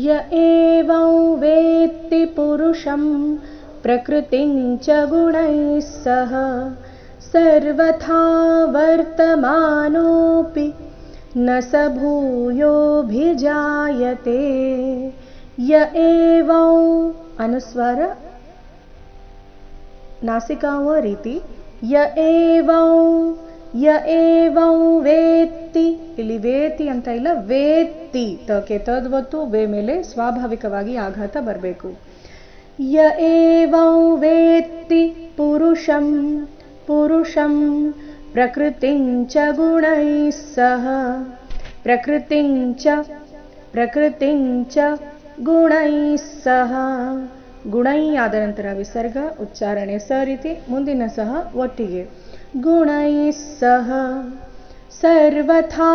य एवं वेत्ति पुरुषं प्रकृतिं च गुणैः सह सर्वथा वर्तमानोऽपि न स भूयोऽभिजायते। य एवं अनुस्वार नासिका व ರೀತಿ ಯ ಏವಂ ವೇತ್ತಿ, ಇಲ್ಲಿ ವೇತಿ ಅಂತ ಇಲ್ಲ, ವೇತ್ತಿ ತಕ್ಕೆ ತದ್ವತ್ತು ವೇ ಮೇಲೆ ಸ್ವಾಭಾವಿಕವಾಗಿ ಆಘಾತ ಬರಬೇಕು. ಯ ಏವಂ ವೇತ್ತಿ ಪುರುಷಂ ಪ್ರಕೃತಿಂ ಚ ಗುಣೈಃ ಸಹ ಪ್ರಕೃತಿಂ ಚ ಗುಣೈಃ ಸಹ. ಗುಣೈ ಆದ ನಂತರ ವಿಸರ್ಗ, ಉಚ್ಚಾರಣೆ ಸ ರೀತಿ, ಮುಂದಿನ ಸಹ ಒಟ್ಟಿಗೆ. ಗುಣೈಃ ಸಹ ಸರ್ವಥಾ,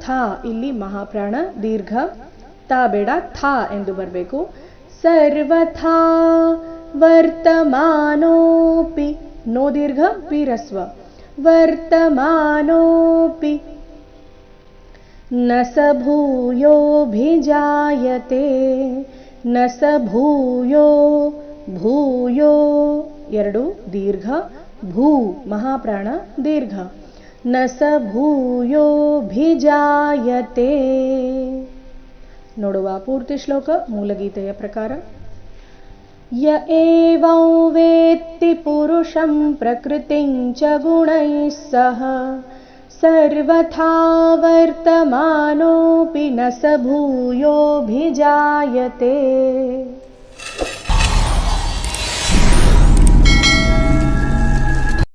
ಥಾ ಇಲ್ಲಿ ಮಹಾಪ್ರಾಣ ದೀರ್ಘ, ತಾ ಬೇಡ, ಥಾ ಎಂದು ಬರಬೇಕು. ಸರ್ವಥಾ ವರ್ತಮಾನೋಪಿ, ನೋ ದೀರ್ಘ ಪೀರಸ್ವ, ವರ್ತಮಾನೋಪಿ ನ ಸ ಭೂಯೋಭಿಜಾಯತೆ. ನ ಸ ಭೂಯೋ ಎರಡು ದೀರ್ಘ, ಭೂ ಮಹಾಪ್ರಾಣ ದೀರ್ಘ. ನ ಸ ಭೂಯೋಭಿಜಾಯತೆ. ನೋಡುವ ಪೂರ್ತಿ ಶ್ಲೋಕ ಮೂಲಗೀತೆಯ ಪ್ರಕಾರ. ಯ ಏವಂ ವೇತ್ತಿ ಪುರುಷಂ ಪ್ರಕೃತಿಂ ಚ ಗುಣೈಃ ಸಹ ಸರ್ವಥಾ ವರ್ತಮಾನೋಪಿ ನ ಸ ಭೂಯೋಭಿಜಾಯತೆ.